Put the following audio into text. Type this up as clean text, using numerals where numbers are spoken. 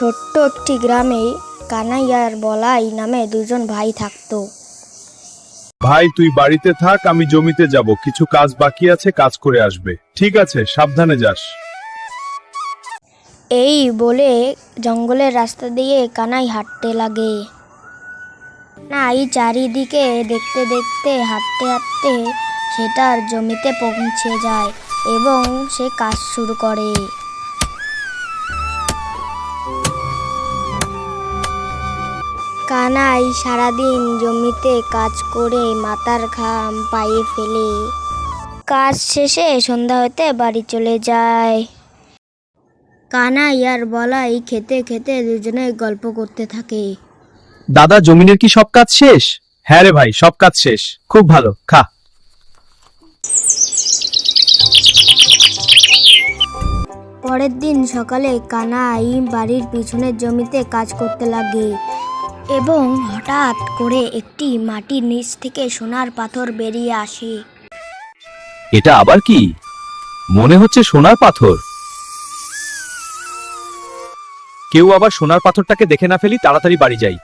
ছোট্ট একটি গ্রামে কানাই আর বলাই নামে দুজন ভাই থাকতো। ভাই তুই বাড়িতে থাক, আমি জমিতে যাব, কিছু কাজ বাকি আছে, কাজ করে আসবে। ঠিক আছে, সাবধানে যাস। এই বলে জঙ্গলের রাস্তা দিয়ে কানাই হাঁটতে লাগে। কানাই চারিদিকে দেখতে দেখতে হাঁটতে হাঁটতে সে তার জমিতে পৌঁছে যায় এবং সে কাজ শুরু করে। কানাই সারাদিন জমিতে কাজ করে মাথার ঘাম পায়ে ফেলে কাজ শেষে সন্ধ্যা হতে বাড়ি চলে যায়। কানাই আর বলাই খেতে খেতে দুজনে গল্প করতে থাকে। দাদা, জমিনের কি সব কাজ শেষ? হ্যাঁ রে ভাই, সব কাজ শেষ। খুব ভালো, খা। পরের দিন সকালে কানাই বাড়ির পিছনের জমিতে কাজ করতে লাগে এবং হঠাৎ করে একটি মাটির নিচ থেকে সোনার পাথর বেরিয়ে আসে। এটা আবার কি? মনে হচ্ছে সোনার পাথর। কেউ আবার সোনার পাথরটাকে দেখে না ফেলি, তাড়াতাড়ি বাড়ি যাই।